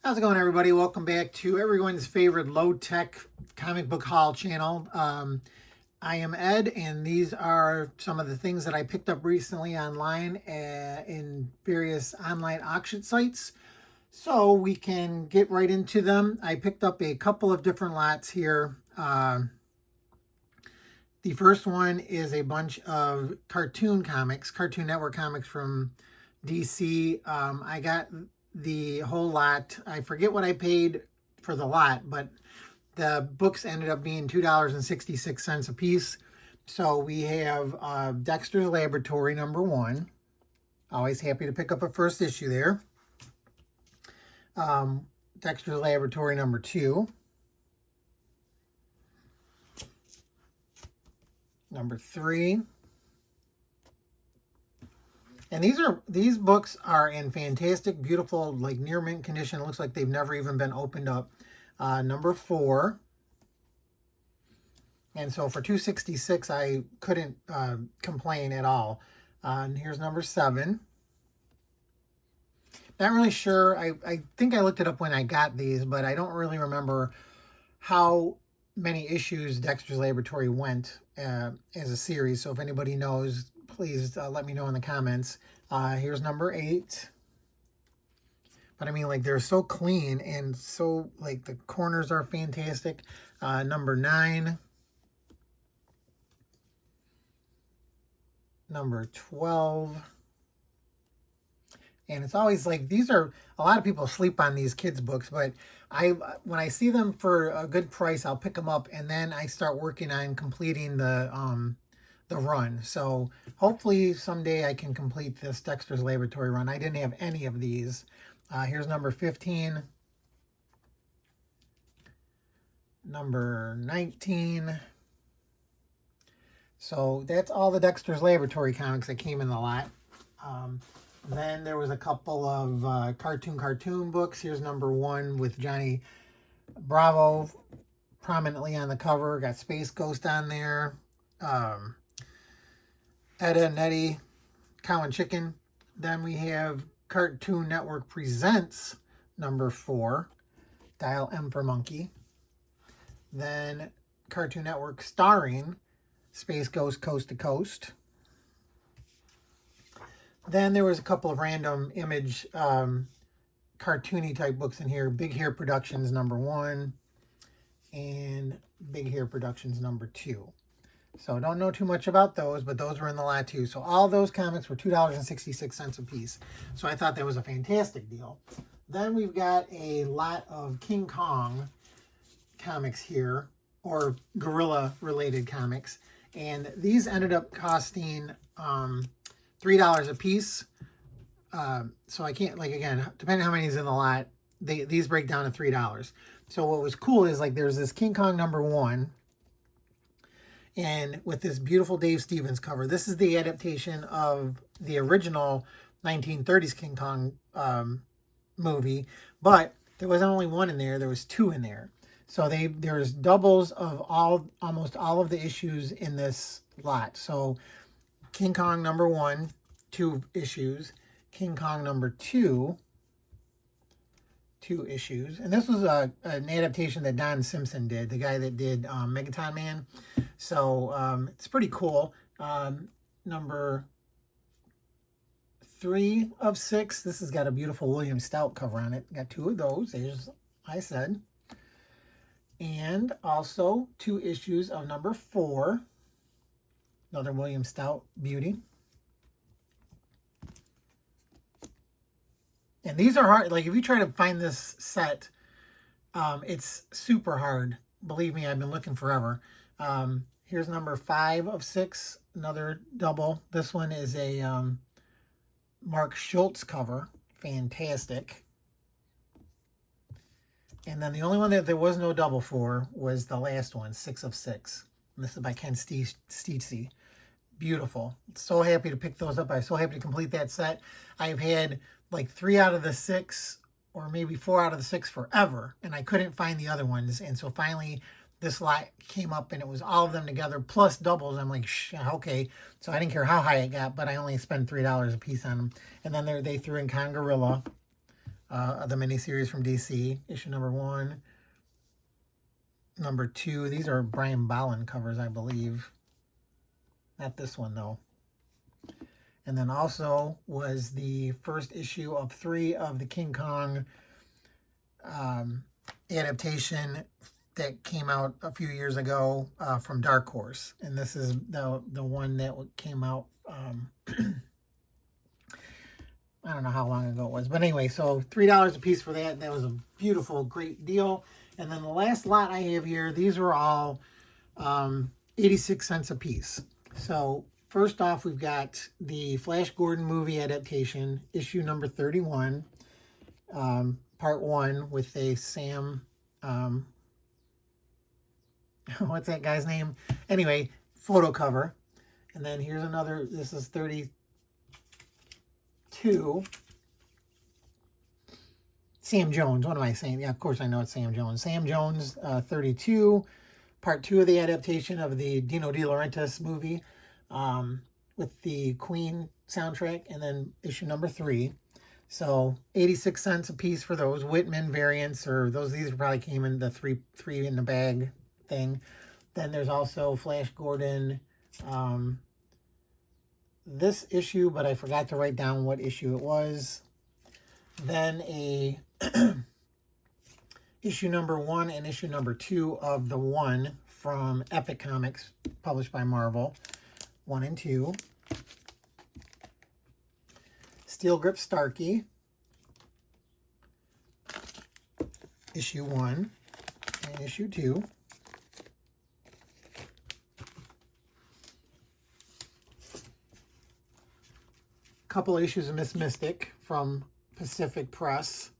How's it going, everybody? Welcome back to everyone's favorite low-tech comic book haul channel. I am Ed, and these are some of the things that I picked up recently online in various online auction sites. So we can get right into them. I picked up a couple of different lots here. The first one is a bunch of Cartoon Network comics from DC. I got the whole lot. I forget what I paid for the lot, but the books ended up being $2.66 a piece. So we have Dexter's Laboratory #1. Always happy to pick up a first issue there. Dexter's Laboratory #2. #3. And these books are in fantastic, beautiful, like near mint condition. It looks like they've never even been opened up. #4. And so for $2.66, I couldn't complain at all. And here's #7. Not really sure. I think I looked it up when I got these, but I don't really remember how many issues Dexter's Laboratory went as a series. So if anybody knows, please let me know in the comments. Here's #8. But I mean, like, they're so clean and so, like, the corners are fantastic. #9. #12. And it's always like, these are, a lot of people sleep on these kids books, but when I see them for a good price, I'll pick them up, and then I start working on completing the run. So hopefully someday I can complete this Dexter's Laboratory run. I didn't have any of these. Here's #15. #19. So that's all the Dexter's Laboratory comics that came in the lot. Then there was a couple of cartoon books. Here's #1 with Johnny Bravo prominently on the cover. Got Space Ghost on there. Edda and Eddie, Cow and Chicken. Then we have Cartoon Network Presents #4, Dial M for Monkey. Then Cartoon Network starring Space Ghost Coast to Coast. Then there was a couple of random Image cartoony type books in here. Big Hair Productions #1 and Big Hair Productions #2. So don't know too much about those, but those were in the lot too. So all those comics were $2.66 a piece. So I thought that was a fantastic deal. Then we've got a lot of King Kong comics here, or gorilla related comics. And these ended up costing $3 a piece. So I can't, like, again, depending on how many is in the lot, these break down to $3. So what was cool is, like, there's this King Kong #1, and with this beautiful Dave Stevens cover. This is the adaptation of the original 1930s King Kong movie, but there wasn't only one in there, there was 2 in there. So there's doubles of almost all of the issues in this lot. So King Kong #1, 2 issues. King Kong #2, 2 issues. And this was an adaptation that Don Simpson did, the guy that did Megaton Man. So it's pretty cool. #3 of 6. This has got a beautiful William Stout cover on it. Got 2 of those, as I said. And also 2 issues of #4. Another William Stout beauty. And these are hard. Like, if you try to find this set, it's super hard. Believe me, I've been looking forever. Here's #5 of 6, another double. This one is a Mark Schultz cover. Fantastic. And then the only one that there was no double for was the last one, 6 of 6. And this is by Ken Steacy. Beautiful. So happy to pick those up. I'm so happy to complete that set. I've had like 3 out of the 6, or maybe 4 out of the 6 forever, and I couldn't find the other ones. And so finally this lot came up, and it was all of them together plus doubles. I'm like, okay. So I didn't care how high it got, but I only spent $3 a piece on them. And then they threw in Kongorilla, the miniseries from DC, issue number 1. Number 2, these are Brian Bolland covers, I believe. Not this one, though. And then also was the first issue of 3 of the King Kong adaptation that came out a few years ago from Dark Horse. And this is the one that came out, I don't know how long ago it was. But anyway, so $3 a piece for that. That was a beautiful, great deal. And then the last lot I have here, these were all 86 cents a piece. So first off, we've got the Flash Gordon movie adaptation, issue number 31, part 1 with a Sam, what's that guy's name? Anyway, photo cover. And then here's another, this is 32. Sam Jones, what am I saying? Yeah, of course I know it's Sam Jones. Sam Jones, 32, part 2 of the adaptation of the Dino De Laurentiis movie with the Queen soundtrack, and then issue number 3. So 86 cents a piece for those Whitman variants, or these probably came in the three in the bag thing. Then there's also Flash Gordon, this issue, but I forgot to write down what issue it was. Then a issue number 1 and issue number 2 of the One from Epic Comics, published by Marvel, 1 and 2. Steel Grip Starkey, issue 1 and issue 2. Couple of issues of Miss Mystic from Pacific Press,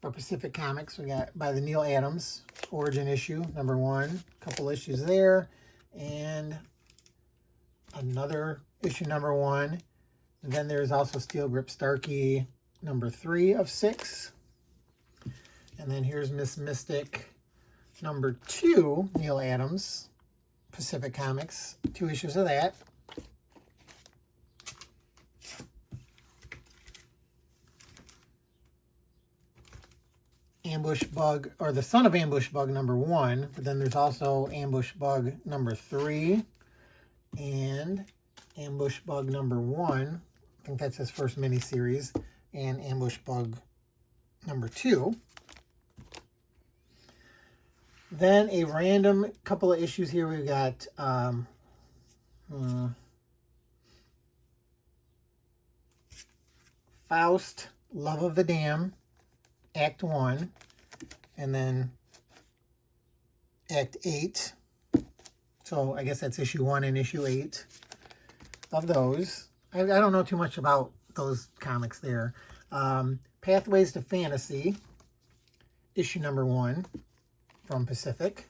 or Pacific Comics. We got by the Neil Adams, origin issue number 1. Couple issues there, and another issue number 1. And then there's also Steel Grip Starkey number 3 of 6. And then here's Miss Mystic number 2, Neil Adams, Pacific Comics, 2 issues of that. Ambush Bug, or the Son of Ambush Bug number 1, but then there's also Ambush Bug number 3 and Ambush Bug number 1. I think that's his first miniseries, and Ambush Bug number 2. Then a random couple of issues here. We've got Faust, Love of the Dam, Act 1, and then Act 8. So I guess that's issue 1 and issue 8 of those. I don't know too much about those comics there. Pathways to Fantasy, issue number 1 from Pacific.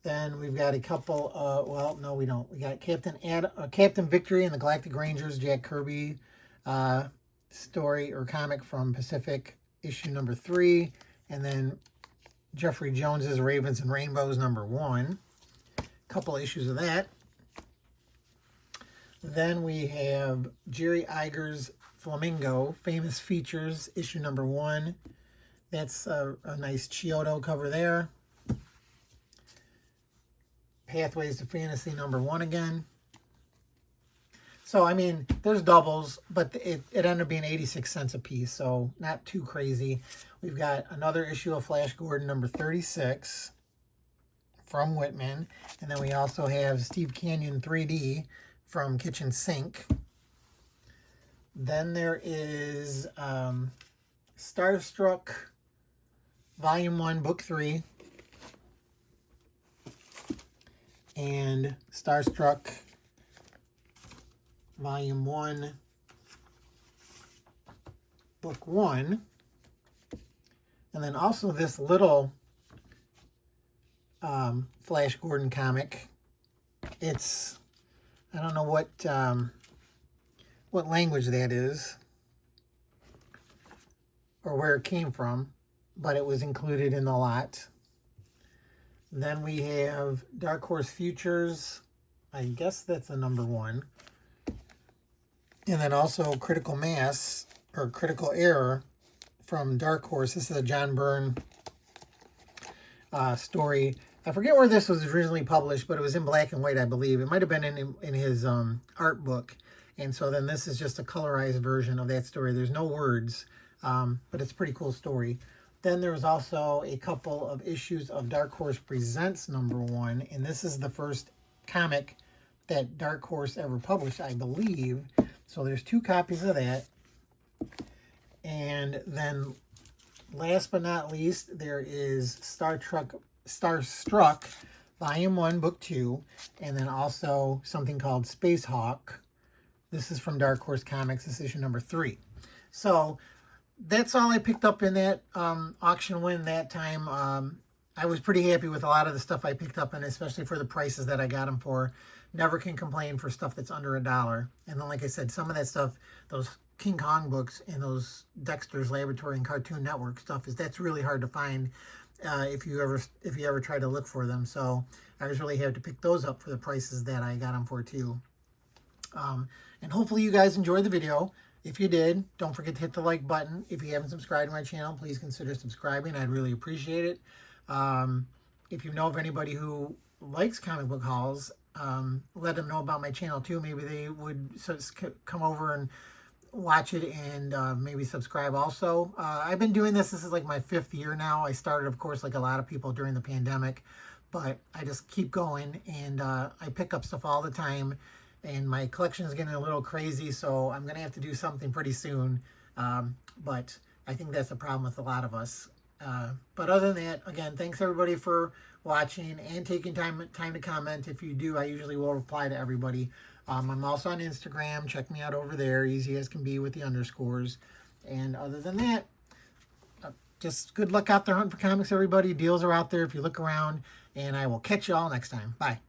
Then we've got a couple, well, no, we don't. We got Captain Victory and the Galactic Rangers, Jack Kirby story or comic from Pacific, issue number 3, and then Jeffrey Jones's Ravens and Rainbows number 1. A couple issues of that. Then we have Jerry Iger's Flamingo, Famous Features, issue number 1. That's a nice Chiodo cover there. Pathways to Fantasy number 1 again. So, I mean, there's doubles, but it ended up being 86 cents a piece, so not too crazy. We've got another issue of Flash Gordon, number 36, from Whitman. And then we also have Steve Canyon 3D from Kitchen Sink. Then there is Starstruck, Volume 1, Book 3. And Starstruck, Volume 1, Book 1. And then also this little Flash Gordon comic. It's, I don't know what language that is or where it came from, but it was included in the lot. Then we have Dark Horse Futures. I guess that's a number 1. And then also Critical Mass, or Critical Error, from Dark Horse. This is a John Byrne story. I forget where this was originally published, but it was in black and white, I believe. It might have been in his art book. And so then this is just a colorized version of that story. There's no words, but it's a pretty cool story. Then there was also a couple of issues of Dark Horse Presents #1, and this is the first comic that Dark Horse ever published, I believe. So there's 2 copies of that. And then last but not least, there is Starstruck Volume 1, Book 2, and then also something called Space Hawk. This is from Dark Horse Comics. This is issue number 3. So that's all I picked up in that auction win that time. I was pretty happy with a lot of the stuff I picked up, and especially for the prices that I got them for. Never can complain for stuff that's under $1. And then, like I said, some of that stuff, those King Kong books and those Dexter's Laboratory and Cartoon Network stuff, that's really hard to find if you ever try to look for them. So I was really happy to pick those up for the prices that I got them for too. And hopefully you guys enjoyed the video. If you did, don't forget to hit the like button. If you haven't subscribed to my channel, please consider subscribing. I'd really appreciate it. If you know of anybody who likes comic book hauls, let them know about my channel too. Maybe they would come over and watch it and maybe subscribe also. I've been doing this. This is like my 5th year now. I started, of course, like a lot of people during the pandemic, but I just keep going, and I pick up stuff all the time, and my collection is getting a little crazy, so I'm going to have to do something pretty soon. But I think that's the problem with a lot of us. But other than that, again, thanks everybody for watching and taking time to comment. If you do, I usually will reply to everybody. I'm also on Instagram. Check me out over there, easy as can be with the underscores. And other than that, just good luck out there hunting for comics, everybody. Deals are out there if you look around, and I will catch you all next time. Bye.